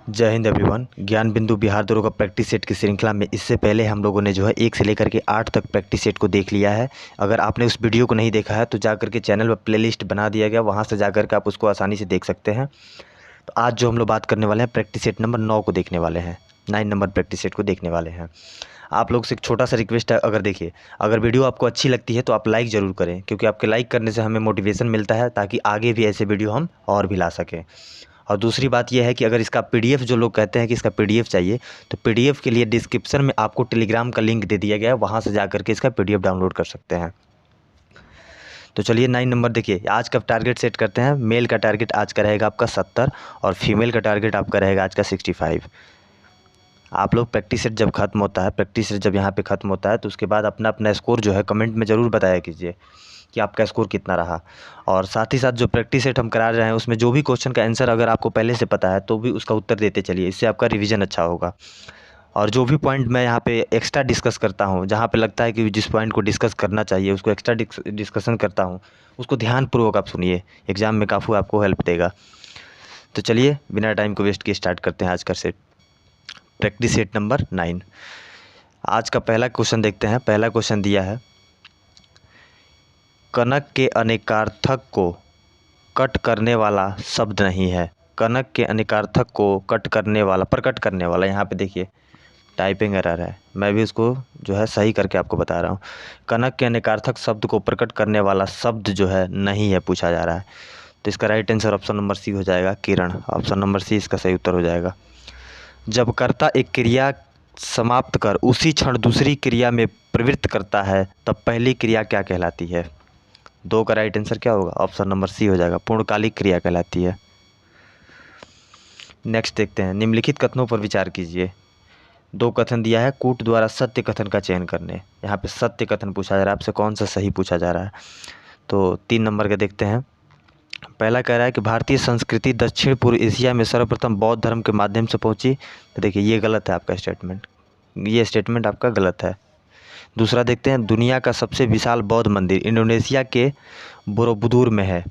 जय हिंद एवरीवन। ज्ञान बिंदु बिहार दौरों का प्रैक्टिस सेट की श्रृंखला में इससे पहले हम लोगों ने जो है 1 से लेकर के 8 तक प्रैक्टिस सेट को देख लिया है। अगर आपने उस वीडियो को नहीं देखा है तो जा करके चैनल पर प्लेलिस्ट बना दिया गया, वहाँ से जा करके आप उसको आसानी से देख सकते हैं। तो आज जो हम लोग बात करने वाले हैं प्रैक्टिस सेट नंबर 9 को देखने वाले हैं, 9 नंबर प्रैक्टिस सेट को देखने वाले हैं। आप लोग से एक छोटा सा रिक्वेस्ट है, अगर देखिए अगर वीडियो आपको अच्छी लगती है तो आप लाइक ज़रूर करें, क्योंकि आपके लाइक करने से हमें मोटिवेशन मिलता है ताकि आगे भी ऐसे वीडियो हम और भी ला सकें। और दूसरी बात यह है कि अगर इसका पीडीएफ, जो लोग कहते हैं कि इसका पीडीएफ चाहिए, तो पीडीएफ के लिए डिस्क्रिप्शन में आपको टेलीग्राम का लिंक दे दिया गया है, वहाँ से जा करके इसका पीडीएफ डाउनलोड कर सकते हैं। तो चलिए 9 नंबर देखिए, आज का टारगेट सेट करते हैं। मेल का टारगेट आज का रहेगा आपका 70 और फीमेल का टारगेट आपका रहेगा आज का 65। आप लोग प्रैक्टिस सेट जब खत्म होता है, प्रैक्टिस सेट जब यहाँ पे ख़त्म होता है तो उसके बाद अपना अपना स्कोर जो है कमेंट में ज़रूर बताया कीजिए कि आपका स्कोर कितना रहा। और साथ ही साथ जो प्रैक्टिस सेट हम करा रहे हैं उसमें जो भी क्वेश्चन का आंसर अगर आपको पहले से पता है तो भी उसका उत्तर देते चलिए, इससे आपका रिवीजन अच्छा होगा। और जो भी पॉइंट मैं यहाँ पे एक्स्ट्रा डिस्कस करता हूँ, जहाँ पे लगता है कि जिस पॉइंट को डिस्कस करना चाहिए उसको एक्स्ट्रा डिस्कशन करता हूँ, उसको ध्यानपूर्वक आप सुनिए, एग्ज़ाम में काफ़ी आपको हेल्प देगा। तो चलिए बिना टाइम को वेस्ट किए स्टार्ट करते हैं आज का सेट, प्रैक्टिस सेट नंबर 9। आज का पहला क्वेश्चन देखते हैं। पहला क्वेश्चन दिया है, कनक के अनेकार्थक को कट करने वाला शब्द नहीं है। कनक के अनेकार्थक को कट करने वाला, प्रकट करने वाला, यहाँ पे देखिए टाइपिंग एरर है, मैं भी उसको जो है सही करके आपको बता रहा हूँ। कनक के अनेकार्थक शब्द को प्रकट करने वाला शब्द जो है नहीं है, पूछा जा रहा है। तो इसका right answer option number C हो जाएगा, किरण। ऑप्शन नंबर सी इसका सही उत्तर हो जाएगा। जब कर्ता एक क्रिया समाप्त कर उसी क्षण दूसरी क्रिया में प्रवृत्त करता है तब पहली क्रिया क्या कहलाती है? 2 का राइट आंसर क्या होगा? ऑप्शन नंबर सी हो जाएगा, पूर्णकालिक क्रिया कहलाती है। नेक्स्ट देखते हैं, निम्नलिखित कथनों पर विचार कीजिए। 2 कथन दिया है, कूट द्वारा सत्य कथन का चयन करने। यहाँ पे सत्य कथन पूछा जा रहा है, आपसे कौन सा सही पूछा जा रहा है। तो 3 नंबर का देखते हैं। पहला कह रहा है कि भारतीय संस्कृति दक्षिण पूर्व एशिया में सर्वप्रथम बौद्ध धर्म के माध्यम से पहुंची। तो देखिए ये गलत है आपका स्टेटमेंट, ये स्टेटमेंट आपका गलत है। दूसरा देखते हैं, दुनिया का सबसे विशाल बौद्ध मंदिर इंडोनेशिया के बोरोबुदुर में है।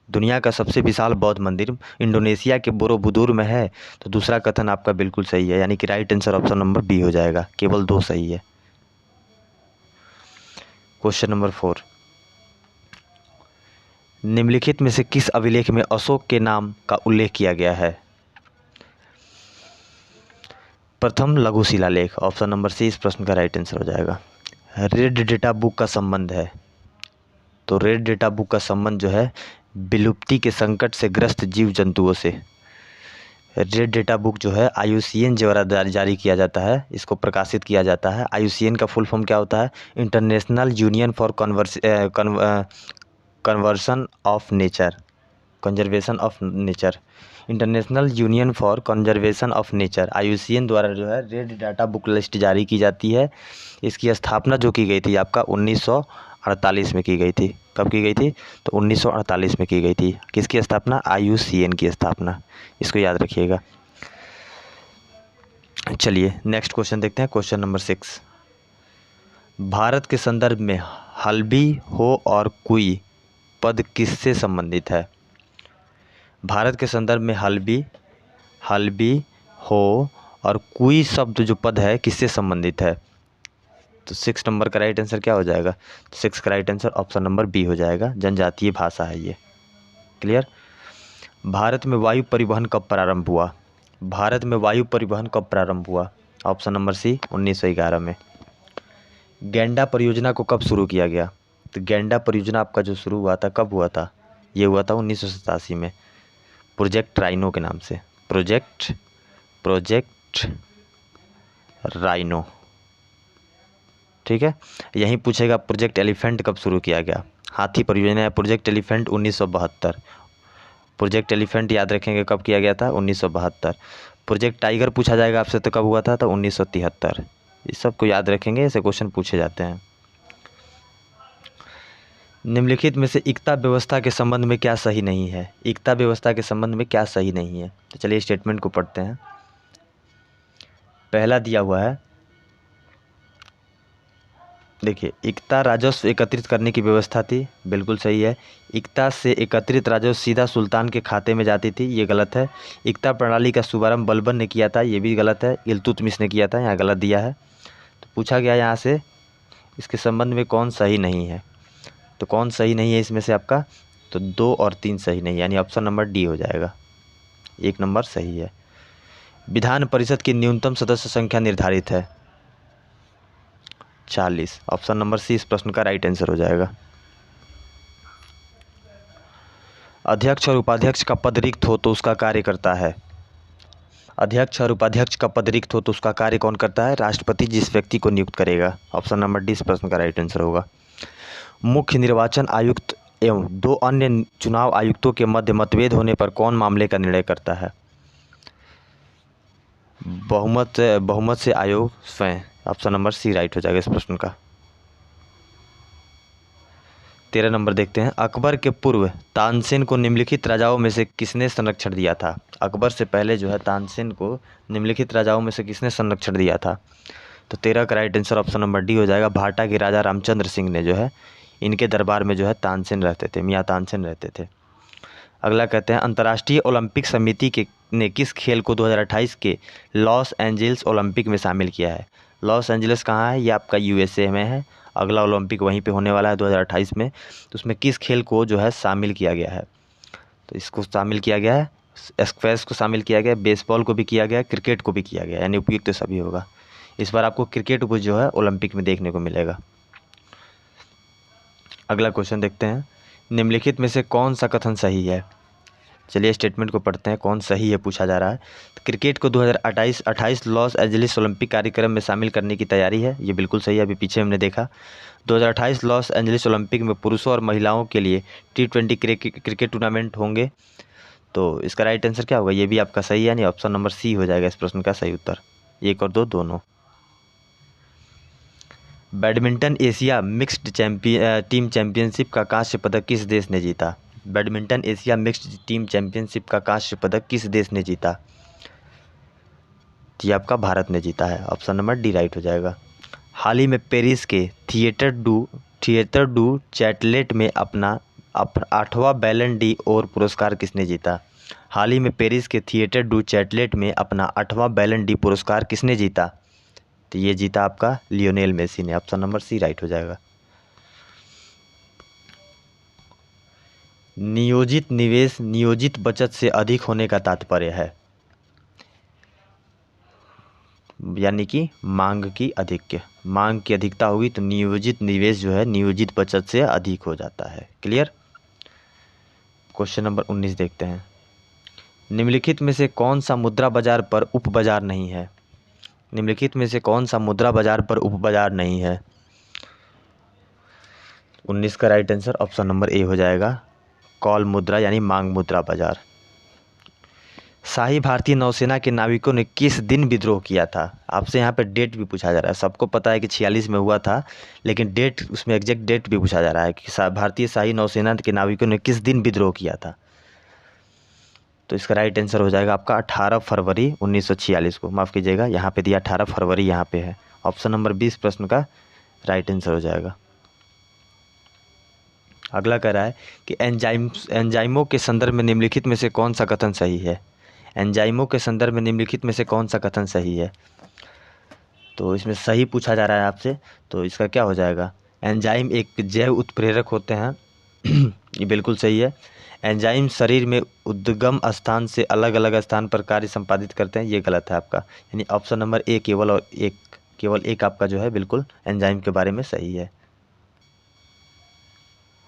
दुनिया का सबसे विशाल बौद्ध मंदिर इंडोनेशिया के बोरोबुदुर में है। तो दूसरा कथन आपका बिल्कुल सही है, यानी कि right answer option number B हो जाएगा, केवल 2 सही है। क्वेश्चन नंबर 4, निम्नलिखित में से किस अभिलेख में अशोक के नाम का उल्लेख किया गया है? प्रथम लघु शिलालेख। ऑप्शन नंबर सी इस प्रश्न का राइट आंसर हो जाएगा। रेड डेटा बुक का संबंध है, तो रेड डेटा बुक का संबंध जो है विलुप्ति के संकट से ग्रस्त जीव जंतुओं से। रेड डेटा बुक जो है IUCN द्वारा जारी किया जाता है, इसको प्रकाशित किया जाता है। IUCN का फुल फॉर्म क्या होता है? International union for conversion of nature, conservation of nature. International union for conservation of nature, IUCN द्वारा जो है रेड डाटा बुक लिस्ट जारी की जाती है। इसकी स्थापना जो की गई थी आपका 1948 में की गई थी। कब की गई थी? तो 1948 में की गई थी। किसकी स्थापना? IUCN की स्थापना, इसको याद रखिएगा। चलिए नेक्स्ट क्वेश्चन देखते हैं, क्वेश्चन नंबर 6। भारत के संदर्भ में हल्बी, हो और कुई पद किससे संबंधित है? भारत के संदर्भ में हल्बी, हो और कुई शब्द जो पद है किससे संबंधित है? तो 6 नंबर का राइट आंसर क्या हो जाएगा? 6 का right answer option number B हो जाएगा, जनजातीय भाषा है ये। क्लियर? भारत में वायु परिवहन कब प्रारंभ हुआ? भारत में वायु परिवहन कब प्रारंभ हुआ? ऑप्शन नंबर सी 1911 में। गैंडा परियोजना को कब शुरू किया गया? तो गैंडा परियोजना आपका जो शुरू हुआ था, कब हुआ था? ये हुआ था 1987 में, प्रोजेक्ट राइनो के नाम से। प्रोजेक्ट राइनो, ठीक है। यहीं पूछेगा प्रोजेक्ट एलिफेंट कब शुरू किया गया? हाथी परियोजना या प्रोजेक्ट एलिफेंट 1972। प्रोजेक्ट एलिफेंट याद रखेंगे कब किया गया था? 1972। प्रोजेक्ट टाइगर पूछा जाएगा आपसे तो कब हुआ था? तो 1973। इस सब को याद रखेंगे, ऐसे क्वेश्चन पूछे जाते हैं। निम्नलिखित में से एकता व्यवस्था के संबंध में क्या सही नहीं है? एकता व्यवस्था के संबंध में क्या सही नहीं है? तो चलिए स्टेटमेंट को पढ़ते हैं। पहला दिया हुआ है, देखिए, इकता राजस्व एकत्रित करने की व्यवस्था थी, बिल्कुल सही है। इकता से एकत्रित राजस्व सीधा सुल्तान के खाते में जाती थी, ये गलत है। इकता प्रणाली का शुभारंभ बलबन ने किया था, ये भी गलत है। इल्तुतमिश ने किया था, यहाँ गलत दिया है। तो पूछा गया यहाँ से इसके संबंध में कौन सही नहीं है, तो कौन सही नहीं है इसमें से आपका, तो 2 और 3 सही नहीं, यानी ऑप्शन नंबर डी हो जाएगा। 1 नंबर सही है। विधान परिषद की न्यूनतम सदस्य संख्या निर्धारित है 40, ऑप्शन नंबर सी इस प्रश्न का राइट आंसर हो जाएगा। अध्यक्ष और उपाध्यक्ष का पद रिक्त हो तो उसका कार्य करता है, अध्यक्ष और उपाध्यक्ष का पद रिक्त हो तो उसका कार्य कौन करता है, राष्ट्रपति जिस व्यक्ति को नियुक्त करेगा, ऑप्शन नंबर डी इस प्रश्न का राइट आंसर होगा। मुख्य निर्वाचन आयुक्त एवं 2 अन्य चुनाव आयुक्तों के मध्य मतभेद होने पर कौन मामले का निर्णय करता है, बहुमत से आयोग स्वयं, ऑप्शन नंबर सी राइट हो जाएगा इस प्रश्न का। 13 नंबर देखते हैं। अकबर के पूर्व तानसेन को निम्नलिखित राजाओं में से किसने संरक्षण दिया था, अकबर से पहले जो है तानसेन को निम्नलिखित राजाओं में से किसने संरक्षण दिया था, तो 13 का right answer option number D हो जाएगा। भाटा के राजा रामचंद्र सिंह ने जो है इनके दरबार में जो है तानसेन रहते थे, मियाँ तानसेन रहते थे। अगला कहते हैं अंतर्राष्ट्रीय ओलंपिक समिति के ने किस खेल को 2028 के लॉस एंजल्स ओलंपिक में शामिल किया है। लॉस एंजल्स कहाँ है, ये आपका यूएसए में है। अगला ओलंपिक वहीं पे होने वाला है 2028 में। तो उसमें किस खेल को जो है शामिल किया गया है, तो इसको शामिल किया गया है, स्क्वैश को शामिल किया गया, बेसबॉल को भी किया गया, क्रिकेट को भी किया गया, यानी उपयुक्त तो सभी होगा। इस बार आपको क्रिकेट को जो है ओलंपिक में देखने को मिलेगा। अगला क्वेश्चन देखते हैं। निम्नलिखित में से कौन सा कथन सही है, चलिए स्टेटमेंट को पढ़ते हैं कौन सही है पूछा जा रहा है। तो क्रिकेट को 2028 लॉस एंजलिस ओलंपिक कार्यक्रम में शामिल करने की तैयारी है, ये बिल्कुल सही है। अभी पीछे हमने देखा 2028 लॉस एंजलिस ओलंपिक में पुरुषों और महिलाओं के लिए T20 क्रिकेट टूर्नामेंट होंगे, तो इसका राइट आंसर क्या होगा, ये भी आपका सही है, यानी ऑप्शन नंबर सी हो जाएगा इस प्रश्न का सही उत्तर। 1 और 2 दोनों। Badminton Asia mixed team championship का कांस्य पदक किस देश ने जीता, badminton Asia mixed team championship का कांस्य पदक किस देश ने जीता, ये आपका भारत ने जीता है, ऑप्शन नंबर डी राइट हो जाएगा। हाल ही में पेरिस के थिएटर डू चैटलेट में अपना 8वां बैलन डी और पुरस्कार किसने जीता, हाल ही में पेरिस के थिएटर डू चैटलेट में अपना 8वां बैलन डी पुरस्कार किसने जीता, तो ये जीता आपका लियोनेल मेसी ने, ऑप्शन नंबर सी राइट हो जाएगा। नियोजित निवेश नियोजित बचत से अधिक होने का तात्पर्य है, यानी कि मांग की अधिकता होगी तो नियोजित निवेश जो है नियोजित बचत से अधिक हो जाता है। क्लियर। क्वेश्चन नंबर 19 देखते हैं। निम्नलिखित में से कौन सा मुद्रा बाजार पर उप बाजार नहीं है, निम्नलिखित में से कौन सा मुद्रा बाजार पर उप बाजार नहीं है, 19 का राइट आंसर ऑप्शन नंबर ए हो जाएगा, कॉल मुद्रा यानी मांग मुद्रा बाजार। शाही भारतीय नौसेना के नाविकों ने किस दिन विद्रोह किया था, आपसे यहाँ पर डेट भी पूछा जा रहा है। सबको पता है कि 46 में हुआ था, लेकिन डेट उसमें एग्जैक्ट डेट भी पूछा जा रहा है कि भारतीय शाही नौसेना के नाविकों ने किस दिन विद्रोह किया था, तो इसका राइट आंसर हो जाएगा आपका 18 फरवरी 1946 को, माफ़ कीजिएगा यहाँ पे दिया 18 फरवरी यहाँ पे है, ऑप्शन नंबर 20 प्रश्न का राइट आंसर हो जाएगा। अगला कह रहा है कि एंजाइमों के संदर्भ में निम्नलिखित में से कौन सा कथन सही है, एंजाइमों के संदर्भ में निम्नलिखित में से कौन सा कथन सही है, तो इसमें सही पूछा जा रहा है आपसे, तो इसका क्या हो जाएगा, एंजाइम एक जैव उत्प्रेरक होते हैं ये बिल्कुल सही है। एंजाइम शरीर में उद्गम स्थान से अलग अलग स्थान पर कार्य संपादित करते हैं, ये गलत है आपका, यानी ऑप्शन नंबर ए केवल एक आपका जो है बिल्कुल एंजाइम के बारे में सही है।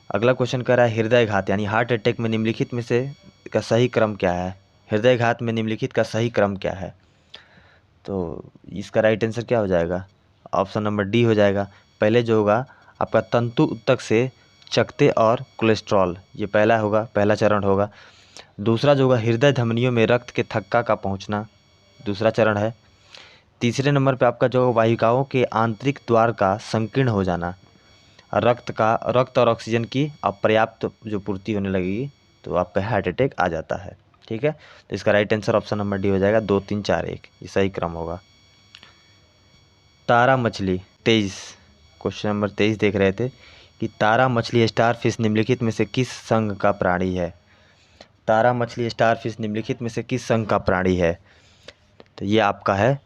अगला क्वेश्चन कह रहा है हृदयघात यानी हार्ट अटैक में निम्नलिखित में से का सही क्रम क्या है, हृदयघात में निम्नलिखित का सही क्रम क्या है, तो इसका राइट आंसर क्या हो जाएगा, ऑप्शन नंबर डी हो जाएगा। पहले जो होगा आपका तंतु उत्तक से चकते और कोलेस्ट्रॉल, ये पहला होगा, पहला चरण होगा। दूसरा जो होगा हृदय धमनियों में रक्त के थक्का का पहुंचना, दूसरा चरण है। तीसरे नंबर पे आपका जो वाहिकाओं के आंतरिक द्वार का संकीर्ण हो जाना, रक्त और ऑक्सीजन की अपर्याप्त जो पूर्ति होने लगेगी तो आपका हार्ट अटैक आ जाता है। ठीक है, तो इसका right answer option number D हो जाएगा 2 3 4 1, ये सही क्रम होगा। तारा मछली 23 क्वेश्चन नंबर 23 देख रहे थे कि तारा मछली स्टार फिश निम्नलिखित में से किस संघ का प्राणी है। तारा मछली स्टार फिश निम्नलिखित में से किस संघ का प्राणी है। तो ये आपका है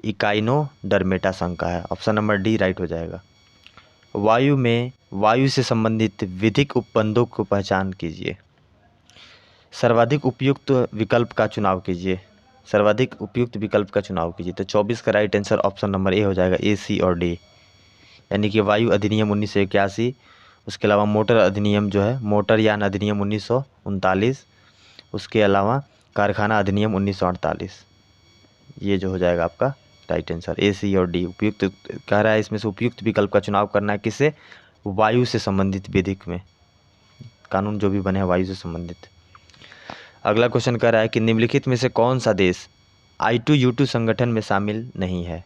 इकाइनोडर्मेटा संघ का है। ऑप्शन नंबर डी राइट हो जाएगा। वायु से संबंधित विधिक उपबंधों को पहचान कीजिए। सर्वाधिक उपयुक्त विकल्प का चुनाव कीजिए। सर्वाधिक उपयुक्त विकल्प का चुनाव कीजिए। तो 24 का राइट आंसर ऑप्शन नंबर ए हो जाएगा, ए, सी और डी। यानी कि वायु अधिनियम 1981, उसके अलावा मोटर अधिनियम जो है मोटर यान अधिनियम 1939, उसके अलावा कारखाना अधिनियम 1948। ये जो हो जाएगा आपका राइट आंसर, ए, सी और डी। उपयुक्त कह रहा है इसमें से उपयुक्त विकल्प का चुनाव करना है किससे, वायु से संबंधित विधिक में, कानून जो भी बने हैं वायु से संबंधित। अगला क्वेश्चन कह रहा है कि निम्नलिखित में से कौन सा देश I2U2 संगठन में शामिल नहीं है।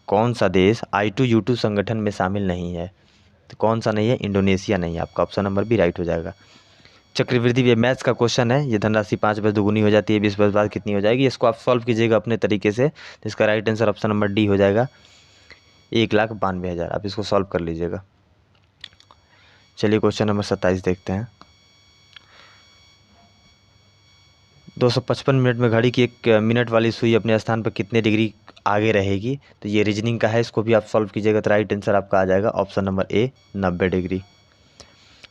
कौन सा देश I2U2 संगठन में शामिल नहीं है। तो कौन सा नहीं है, इंडोनेशिया नहीं है आपका। ऑप्शन नंबर बी राइट हो जाएगा। चक्रवृद्धि, ये मैथ्स का क्वेश्चन है। ये धनराशि 5 बस दुगुनी हो जाती है, 20 बस बाद कितनी हो जाएगी। इसको आप सॉल्व कीजिएगा अपने तरीके से। तो इसका right answer option number D हो जाएगा, 1,92,000। आप इसको सॉल्व कर लीजिएगा। चलिए क्वेश्चन नंबर 27 देखते हैं। 255 मिनट में घड़ी की 1 मिनट वाली सुई अपने स्थान पर कितने डिग्री आगे रहेगी। तो ये रीजनिंग का है, इसको भी आप सॉल्व कीजिएगा। तो राइट आंसर आपका आ जाएगा ऑप्शन नंबर ए, 90 डिग्री।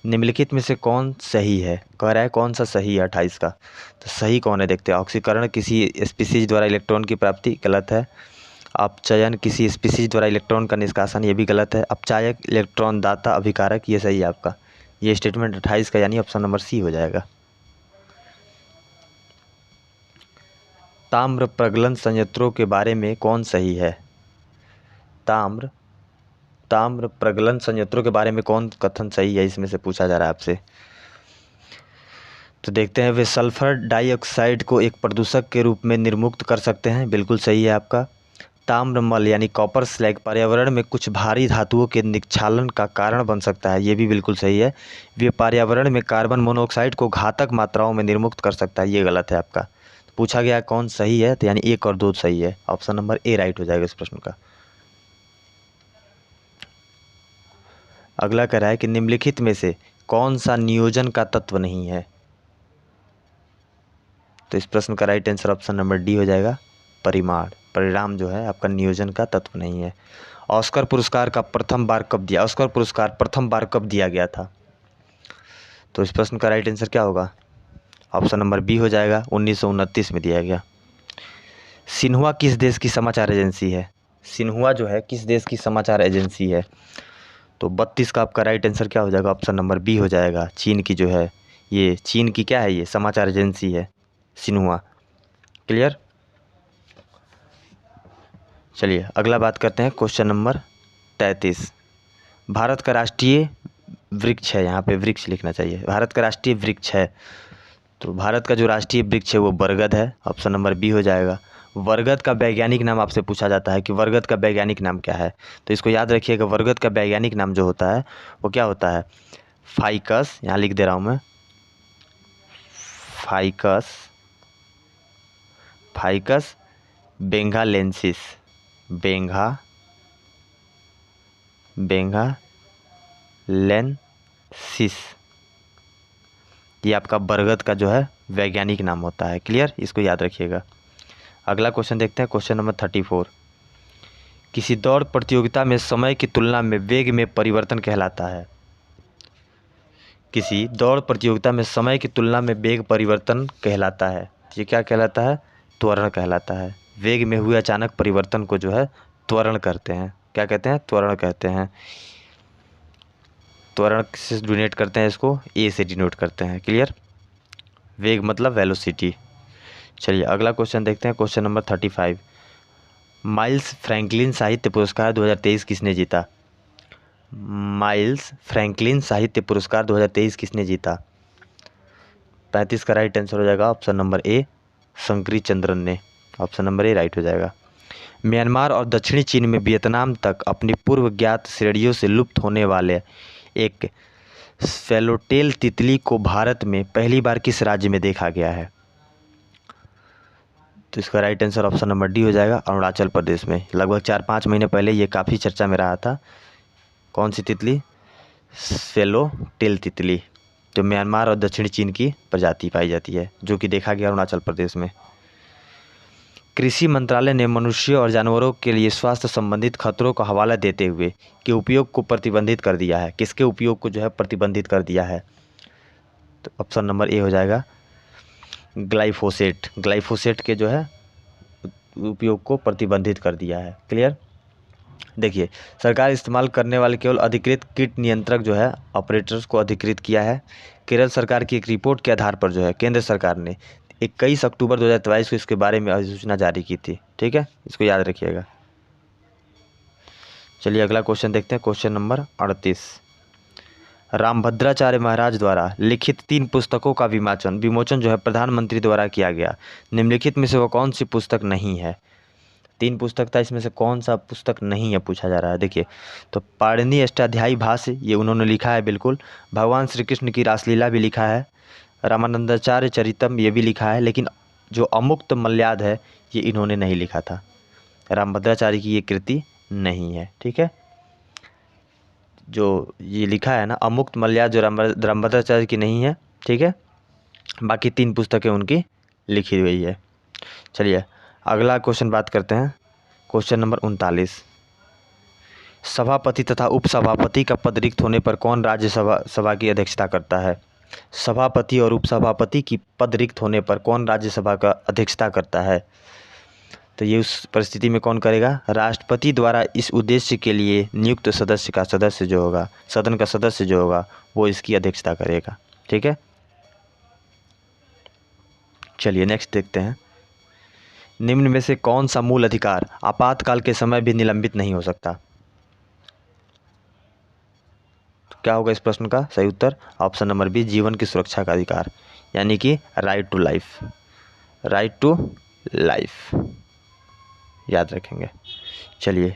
निम्नलिखित में से कौन सही है, कह रहा है कौन सा सही है 28 का। तो सही कौन है देखते हैं। ऑक्सीकरण किसी स्पीसीज द्वारा इलेक्ट्रॉन की प्राप्ति, गलत है। अपचयन किसी स्पीसीज द्वारा इलेक्ट्रॉन का निष्कासन, ये भी गलत है। अपचायक, इलेक्ट्रॉन दाता, अभिकारक, ये सही है आपका। ये स्टेटमेंट 28 का यानी ऑप्शन नंबर सी हो जाएगा। ताम्र प्रगलन संयंत्रों के बारे में कौन सही है। ताम्र प्रगलन संयंत्रों के बारे में कौन कथन सही है, इसमें से पूछा जा रहा है आपसे। तो देखते हैं, वे सल्फर डाइऑक्साइड को एक प्रदूषक के रूप में निर्मुक्त कर सकते हैं, बिल्कुल सही है आपका। ताम्रमल यानी कॉपर स्लैग पर्यावरण में कुछ भारी धातुओं के निक्षालन का कारण बन सकता है, ये भी बिल्कुल सही है। वे पर्यावरण में कार्बन मोनोऑक्साइड को घातक मात्राओं में निर्मुक्त कर सकता है, ये गलत है आपका। पूछा गया कौन सही है, तो यानी 1 और 2 सही है। ऑप्शन नंबर ए राइट हो जाएगा इस प्रश्न का। अगला कह रहा है कि निम्नलिखित में से कौन सा नियोजन का तत्व नहीं है। तो इस प्रश्न का right answer option number D हो जाएगा, परिणाम जो है आपका नियोजन का तत्व नहीं है। ऑस्कर पुरस्कार प्रथम बार कब दिया गया था। तो इस प्रश्न का राइट आंसर क्या होगा, ऑप्शन नंबर बी हो जाएगा, 1929 में दिया गया। सिन्हुआ किस देश की समाचार एजेंसी है। सिन्हुआ जो है किस देश की समाचार एजेंसी है। तो 32 का आपका राइट आंसर क्या हो जाएगा, ऑप्शन नंबर बी हो जाएगा। चीन की जो है, ये चीन की क्या है, ये समाचार एजेंसी है सिन्हुआ। क्लियर। चलिए अगला बात करते हैं, क्वेश्चन नंबर 33। भारत का राष्ट्रीय वृक्ष है, यहाँ पे वृक्ष लिखना चाहिए। भारत का राष्ट्रीय वृक्ष है, तो भारत का जो राष्ट्रीय वृक्ष है वो बरगद है। ऑप्शन नंबर बी हो जाएगा। बरगद का वैज्ञानिक नाम आपसे पूछा जाता है कि बरगद का वैज्ञानिक नाम क्या है। तो इसको याद रखिएगा, बरगद का वैज्ञानिक नाम जो होता है वो क्या होता है, फाइकस, यहाँ लिख दे रहा हूँ मैं, फाइकस बेंगालेंसिस, बेंगालेंसिस, ये आपका बरगद का जो है वैज्ञानिक नाम होता है। क्लियर, इसको याद रखिएगा। अगला क्वेश्चन देखते हैं, क्वेश्चन नंबर 34। किसी दौड़ प्रतियोगिता में समय की तुलना में वेग में परिवर्तन कहलाता है। किसी दौड़ प्रतियोगिता में समय की तुलना में वेग परिवर्तन कहलाता है। ये क्या कहलाता है, त्वरण कहलाता है। वेग में हुए अचानक परिवर्तन को जो है त्वरण कहते हैं। क्या कहते हैं, त्वरण कहते हैं। त्वरण से डिनोट करते हैं, इसको ए से डिनोट करते हैं। क्लियर, वेग मतलब वेलोसिटी। चलिए अगला क्वेश्चन देखते हैं, क्वेश्चन नंबर 35। माइल्स फ्रैंकलिन साहित्य पुरस्कार 2023 किसने जीता। माइल्स फ्रैंकलिन साहित्य पुरस्कार 2023 किसने जीता। 35 का राइट आंसर हो जाएगा option number A, Shankari Chandran ने। ऑप्शन नंबर ए राइट हो जाएगा। म्यांमार और दक्षिणी चीन में वियतनाम तक अपनी पूर्व ज्ञात श्रेणियों से लुप्त होने वाले एक स्वैलोटेल तितली को भारत में पहली बार किस राज्य में देखा गया है। तो तो इसका right answer option number D हो जाएगा, अरुणाचल प्रदेश में। लगभग 4-5 महीने पहले ये काफ़ी चर्चा में रहा था। कौन सी तितली? स्वेलो टेल तितली, जो म्यांमार और दक्षिणी चीन की प्रजाति पाई जाती है, जो कि देखा गया अरुणाचल प्रदेश में। कृषि मंत्रालय ने मनुष्य और जानवरों के लिए स्वास्थ्य संबंधित खतरों का हवाला देते हुए के उपयोग को प्रतिबंधित कर दिया है। किसके उपयोग को जो है प्रतिबंधित कर दिया है? तो ऑप्शन नंबर ए हो जाएगा, ग्लाइफोसेट। ग्लाइफोसेट के जो है उपयोग को प्रतिबंधित कर दिया है। क्लियर? देखिए, सरकार इस्तेमाल करने वाले केवल अधिकृत कीट नियंत्रक जो है ऑपरेटर्स को अधिकृत किया है। केरल सरकार की एक रिपोर्ट के आधार पर जो है केंद्र सरकार ने 21 अक्टूबर 2023 को इसके बारे में अधिसूचना जारी की थी। ठीक है, इसको याद रखिएगा। चलिए अगला क्वेश्चन देखते हैं, क्वेश्चन नंबर 38। रामभद्राचार्य महाराज द्वारा लिखित 3 पुस्तकों का विमोचन जो है प्रधानमंत्री द्वारा किया गया। निम्नलिखित में से वह कौन सी पुस्तक नहीं है? 3 पुस्तक था, इसमें से कौन सा पुस्तक नहीं है पूछा जा रहा है। देखिए, तो पाणिनि अष्टाध्यायी भाष्य ये उन्होंने लिखा है बिल्कुल। भगवान श्री कृष्ण की रासलीला भी लिखा है। रामानंदाचार्य चरितम ये भी लिखा है, लेकिन जो अमुक्त मल्याद है ये इन्होंने नहीं लिखा था। रामभद्राचार्य की ये कृति नहीं है। ठीक है, जो ये लिखा है ना अमुक्त मल्याद, जो रामभद्राचार्य की नहीं है। ठीक है, बाकी 3 पुस्तकें उनकी लिखी हुई है। चलिए अगला क्वेश्चन बात करते हैं, क्वेश्चन नंबर 39। सभापति तथा उपसभापति का पद रिक्त होने पर कौन राज्यसभा की अध्यक्षता करता है? सभापति और उपसभापति की पद रिक्त होने पर कौन राज्यसभा का अध्यक्षता करता है? तो ये उस परिस्थिति में कौन करेगा? राष्ट्रपति द्वारा इस उद्देश्य के लिए नियुक्त सदस्य जो होगा, सदन का सदस्य जो होगा, वो इसकी अध्यक्षता करेगा। ठीक है, चलिए नेक्स्ट देखते हैं। निम्न में से कौन सा मूल अधिकार आपातकाल के समय भी निलंबित नहीं हो सकता? तो क्या होगा इस प्रश्न का सही उत्तर? ऑप्शन नंबर बी, जीवन की सुरक्षा का अधिकार, यानी कि right to life. Right to life याद रखेंगे। चलिए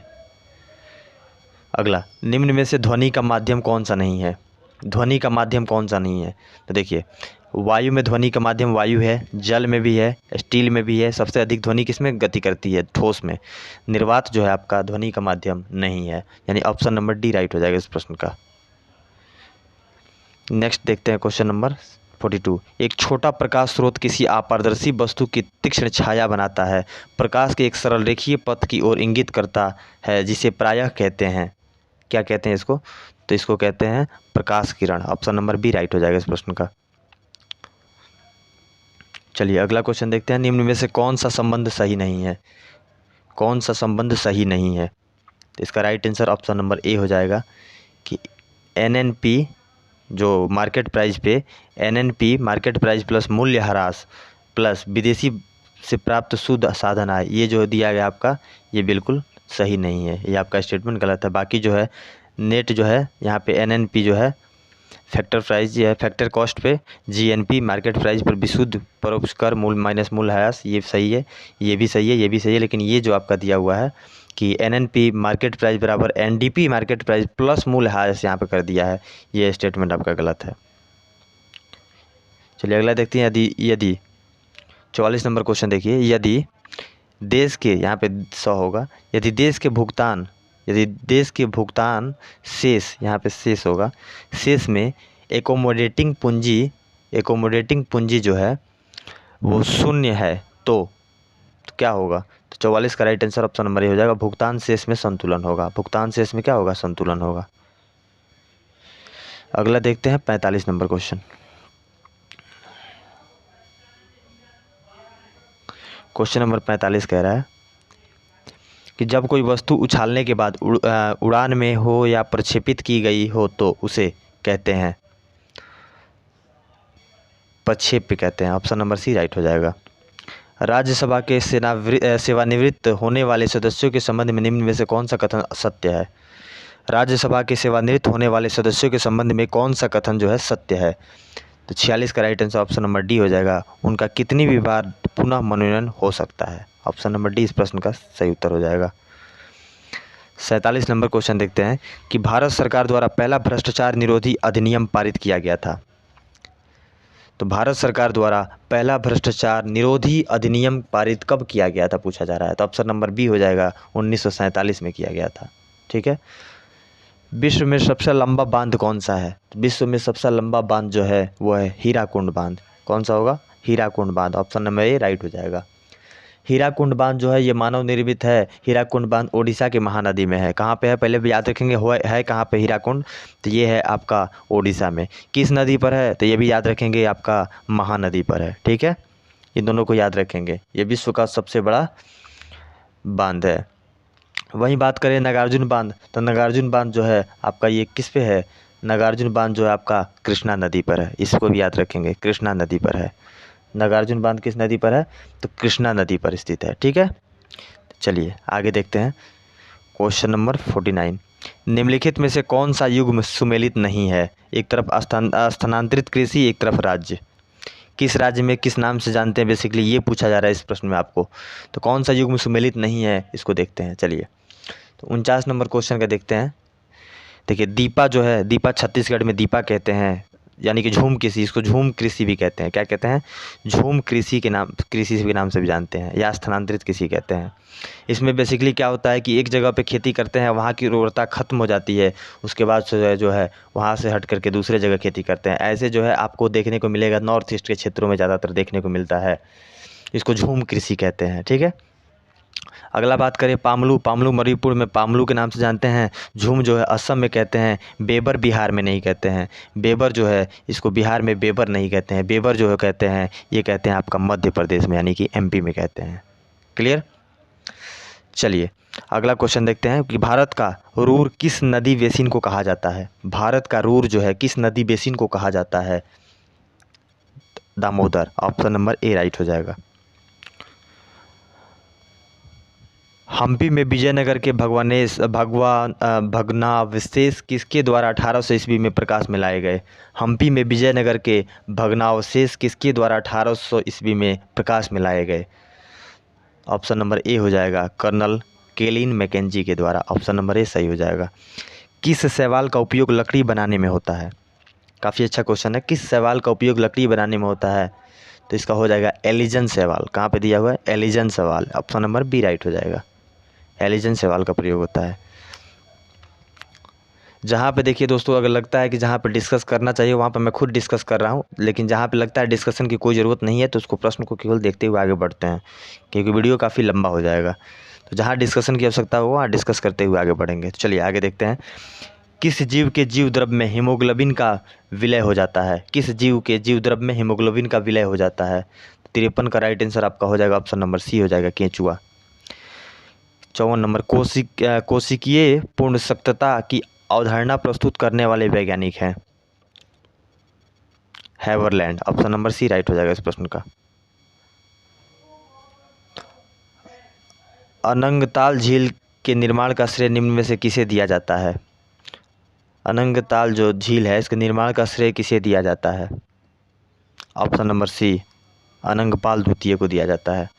अगला, निम्न में से ध्वनि का माध्यम कौन सा नहीं है? ध्वनि का माध्यम कौन सा नहीं है? तो देखिए, वायु में ध्वनि का माध्यम वायु है, जल में भी है, स्टील में भी है। सबसे अधिक ध्वनि किसमें गति करती है? ठोस में। निर्वात जो है आपका ध्वनि का माध्यम नहीं है, यानी ऑप्शन नंबर डी राइट हो जाएगा इस प्रश्न का। नेक्स्ट देखते हैं क्वेश्चन नंबर 42। एक छोटा प्रकाश स्रोत किसी अपारदर्शी वस्तु की तीक्ष्ण छाया बनाता है, प्रकाश के एक सरल रेखीय पथ की ओर इंगित करता है, जिसे प्रायः कहते हैं, क्या कहते हैं इसको? तो इसको कहते हैं प्रकाश किरण। ऑप्शन नंबर बी राइट हो जाएगा इस प्रश्न का। चलिए अगला क्वेश्चन देखते हैं। निम्न में से कौन सा संबंध सही नहीं है? कौन सा संबंध सही नहीं है? तो इसका राइट आंसर ऑप्शन नंबर ए हो जाएगा कि एनएनपी जो मार्केट प्राइस पे, एनएनपी मार्केट प्राइस प्लस मूल्य ह्रास प्लस विदेशी से प्राप्त शुद्ध साधन आय, ये जो दिया गया आपका, ये बिल्कुल सही नहीं है, ये आपका स्टेटमेंट गलत है। बाकी जो है नेट जो है यहाँ पे एनएनपी जो है फैक्टर प्राइस है, फैक्टर कॉस्ट पे, जीएनपी मार्केट प्राइस पर विशुद्ध परोक्ष कर मूल माइनस मूल ह्रास, ये सही है, ये भी सही है, ये भी सही है। लेकिन ये जो आपका दिया हुआ है कि एनएनपी मार्केट प्राइस बराबर एनडीपी मार्केट प्राइस प्लस मूल ह्रास यहाँ पे कर दिया है, ये स्टेटमेंट आपका गलत है। चलिए अगला देखते हैं। यदि 44 नंबर क्वेश्चन देखिए, यदि देश के, यहाँ पे 100 होगा, यदि देश के भुगतान शेष, यहाँ पे शेष होगा, शेष में एकोमोडेटिंग पूंजी जो है वो शून्य है तो क्या होगा? तो 44 का राइट आंसर ऑप्शन नंबर ए हो जाएगा, भुगतान शेष में संतुलन होगा। भुगतान शेष में क्या होगा? संतुलन होगा। अगला देखते हैं 45 नंबर क्वेश्चन। क्वेश्चन नंबर 45 कह रहा है कि जब कोई वस्तु उछालने के बाद उड़ान में हो या प्रक्षेपित की गई हो तो उसे कहते हैं, प्रक्षेप्य कहते हैं। ऑप्शन नंबर सी राइट हो जाएगा। राज्यसभा के सेवानिवृत्त होने वाले सदस्यों के संबंध में निम्न में से कौन सा कथन सत्य है? राज्यसभा के सेवानिवृत्त होने वाले सदस्यों के संबंध में कौन सा कथन जो है सत्य है? तो 46 का right answer option number D हो जाएगा, उनका कितनी भी बार पुनः मनोनयन हो सकता है। ऑप्शन नंबर डी इस प्रश्न का सही उत्तर हो जाएगा। 47 नंबर क्वेश्चन देखते हैं कि भारत सरकार द्वारा पहला भ्रष्टाचार निरोधी अधिनियम पारित किया गया था। तो भारत सरकार द्वारा पहला भ्रष्टाचार निरोधी अधिनियम पारित कब किया गया था, पूछा जा रहा है। तो ऑप्शन नंबर बी हो जाएगा, 1947 में किया गया था। ठीक है। विश्व में सबसे लंबा बांध कौन सा है? विश्व में सबसे लंबा बांध जो है वो है हीराकुंड बांध। कौन सा होगा? हीराकुंड बांध। ऑप्शन नंबर ए राइट हो जाएगा। हीराकुंड बांध जो है ये मानव निर्मित है। हीराकुंड बांध ओडिशा के महानदी में है। कहाँ पे है पहले भी याद रखेंगे, है कहाँ पे हीराकुंड? तो ये है आपका ओडिशा में। किस नदी पर है? तो ये भी याद रखेंगे, आपका महानदी पर है। ठीक है, इन दोनों को याद रखेंगे। ये विश्व का सबसे बड़ा बांध है। वहीं बात करें नागार्जुन बांध, तो नागार्जुन बांध जो है आपका ये किस पे है? नागार्जुन बांध जो है आपका कृष्णा नदी पर है। इसको भी याद रखेंगे, कृष्णा नदी पर है। नागार्जुन बांध किस नदी पर है? तो कृष्णा नदी पर स्थित है। ठीक है, चलिए आगे देखते हैं। क्वेश्चन नंबर 49, निम्नलिखित में से कौन सा युग सुमेलित नहीं है? एक तरफ स्थानांतरित कृषि, एक तरफ राज्य। किस राज्य में किस नाम से जानते हैं, बेसिकली ये पूछा जा रहा है इस प्रश्न में आपको। तो कौन सा युग में सुमेलित नहीं है, इसको देखते हैं। चलिए, तो 49 नंबर क्वेश्चन का देखते हैं। देखिए, दीपा जो है, दीपा छत्तीसगढ़ में दीपा कहते हैं, यानी कि झूम कृषि, इसको झूम कृषि भी कहते हैं। क्या कहते हैं? झूम कृषि के नाम, कृषि के नाम से भी जानते हैं, या स्थानांतरित कृषि कहते हैं। इसमें बेसिकली क्या होता है कि एक जगह पे खेती करते हैं, वहाँ की उर्वरता खत्म हो जाती है, उसके बाद जो है वहाँ से हट करके दूसरे जगह खेती करते हैं। ऐसे जो है आपको देखने को मिलेगा, नॉर्थ ईस्ट के क्षेत्रों में ज़्यादातर देखने को मिलता है। इसको झूम कृषि कहते हैं। ठीक है, अगला बात करें पामलू। पामलू मणिपुर में पामलू के नाम से जानते हैं। झूम जो है असम में कहते हैं। बेबर बिहार में नहीं कहते हैं। बेबर जो है इसको बिहार में बेबर नहीं कहते हैं। बेबर जो है कहते हैं, ये कहते हैं आपका मध्य प्रदेश में, यानी कि एमपी में कहते हैं। क्लियर? चलिए अगला क्वेश्चन देखते हैं कि भारत का रूर किस नदी बेसिन को कहा जाता है? भारत का रूर जो है किस नदी बेसिन को कहा जाता है? दामोदर। ऑप्शन नंबर ए राइट हो जाएगा। हम्पी में विजयनगर के भग्नावशेष किसके द्वारा 1800 ईस्वी में प्रकाश में लाए गए? हम्पी में विजयनगर के भग्नावशेष किसके द्वारा 1800 ईस्वी में प्रकाश में लाए गए? ऑप्शन नंबर ए हो जाएगा, कर्नल केलिन मैकेंजी के द्वारा। ऑप्शन नंबर ए सही हो जाएगा। किस शैवाल का उपयोग लकड़ी बनाने में होता है? काफ़ी अच्छा क्वेश्चन है। किस शैवाल का उपयोग लकड़ी बनाने में होता है? तो इसका हो जाएगा एलिजन शैवाल। कहाँ पे दिया हुआ है? एलिजन शैवाल। ऑप्शन नंबर बी राइट हो जाएगा। एलिजन शैवाल का प्रयोग होता है। जहाँ पे देखिए दोस्तों, अगर लगता है कि जहाँ पे डिस्कस करना चाहिए वहाँ पे मैं खुद डिस्कस कर रहा हूँ, लेकिन जहाँ पे लगता है डिस्कशन की कोई ज़रूरत नहीं है तो उसको प्रश्न को केवल देखते हुए आगे बढ़ते हैं, क्योंकि वीडियो काफ़ी लंबा हो जाएगा। तो जहाँ डिस्कशन की आवश्यकता हो वहाँ डिस्कस करते हुए आगे बढ़ेंगे। तो चलिए आगे देखते हैं। किस जीव के जीव द्रव्य में हीमोग्लोबिन का विलय हो जाता है? किस जीव के जीव द्रव्य में हीमोग्लोबिन का विलय हो जाता है? 53 का राइट आंसर आपका हो जाएगा, ऑप्शन नंबर सी हो जाएगा, केंचुआ। 54 नंबर, कोशिकीय पूर्णशक्तता की अवधारणा प्रस्तुत करने वाले वैज्ञानिक हैं? हैवरलैंड। ऑप्शन नंबर सी राइट हो जाएगा इस प्रश्न का। अनंगताल झील के निर्माण का श्रेय निम्न में से किसे दिया जाता है? अनंगताल जो झील है इसके निर्माण का श्रेय किसे दिया जाता है? ऑप्शन नंबर सी, अनंगपाल द्वितीय को दिया जाता है।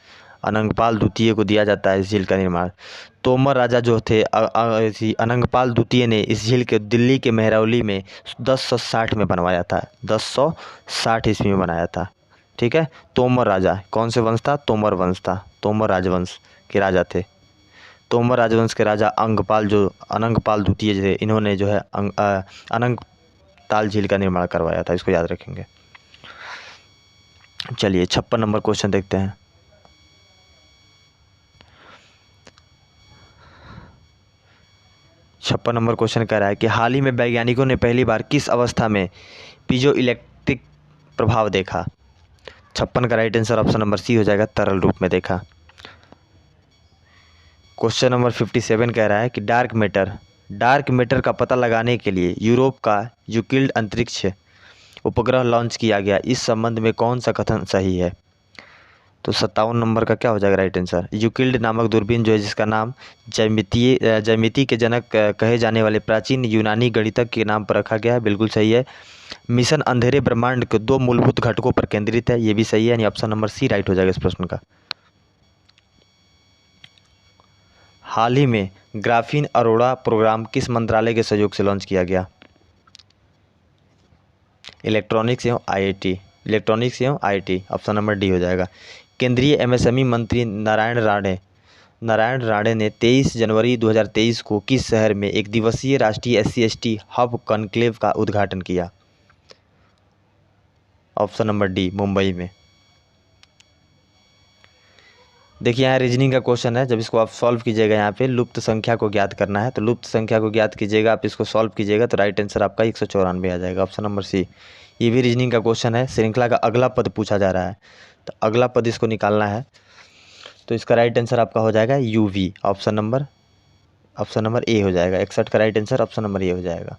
अनंगपाल द्वितीय को दिया जाता है इस झील का निर्माण। तोमर राजा जो थे, अनंगपाल द्वितीय ने इस झील के दिल्ली के मेहरौली में 1060 में बनवाया था। 1060 ईस्वी में बनाया था। ठीक है, तोमर राजा कौन से वंश था? तोमर वंश था। तोमर राजवंश के राजा थे। तोमर राजवंश के राजा अंगपाल, जो अनंगपाल द्वितीय थे, इन्होंने जो है अनंगताल झील का निर्माण करवाया था। इसको याद रखेंगे। चलिए 56 नंबर क्वेश्चन देखते हैं। छप्पन नंबर क्वेश्चन कह रहा है कि हाल ही में वैज्ञानिकों ने पहली बार किस अवस्था में पीजो इलेक्ट्रिक प्रभाव देखा? 56 का right answer option number C हो जाएगा, तरल रूप में देखा। क्वेश्चन नंबर 57 कह रहा है कि डार्क मैटर का पता लगाने के लिए यूरोप का यूक्लिड अंतरिक्ष उपग्रह लॉन्च किया गया। इस संबंध में कौन सा कथन सही है? तो 57 नंबर का क्या हो जाएगा राइट आंसर? यूक्लिड नामक दूरबीन जो है, जिसका नाम ज्यामिति के जनक कहे जाने वाले प्राचीन यूनानी गणितज्ञ के नाम पर रखा गया है। बिल्कुल सही है। मिशन अंधेरे ब्रह्मांड के 2 मूलभूत घटकों पर केंद्रित है। ये भी सही है, यानी ऑप्शन नंबर सी राइट हो जाएगा इस प्रश्न का। हाल ही में ग्राफीन अरोड़ा प्रोग्राम किस मंत्रालय के सहयोग से लॉन्च किया गया? इलेक्ट्रॉनिक्स एवं IIT इलेक्ट्रॉनिक्स एवं IT, ऑप्शन नंबर डी हो जाएगा। केंद्रीय MSME मंत्री नारायण राणे ने 23 जनवरी 2023 को किस शहर में एक दिवसीय राष्ट्रीय SC/ST हब कॉन्क्लेव का उद्घाटन किया? ऑप्शन नंबर डी, मुंबई में। देखिए यहाँ रीजनिंग का क्वेश्चन है, जब इसको आप सॉल्व कीजिएगा यहाँ पे लुप्त संख्या को ज्ञात करना है, तो लुप्त संख्या को ज्ञात कीजिएगा, आप इसको सॉल्व कीजिएगा तो राइट आंसर आपका 194 आ जाएगा, ऑप्शन नंबर सी। ये भी रीजनिंग का क्वेश्चन है, श्रृंखला का अगला पद पूछा जा रहा है, तो अगला पद इसको निकालना है, तो इसका राइट आंसर आपका हो जाएगा UV, ऑप्शन नंबर ए हो जाएगा। 61 का राइट आंसर ऑप्शन नंबर ए हो जाएगा।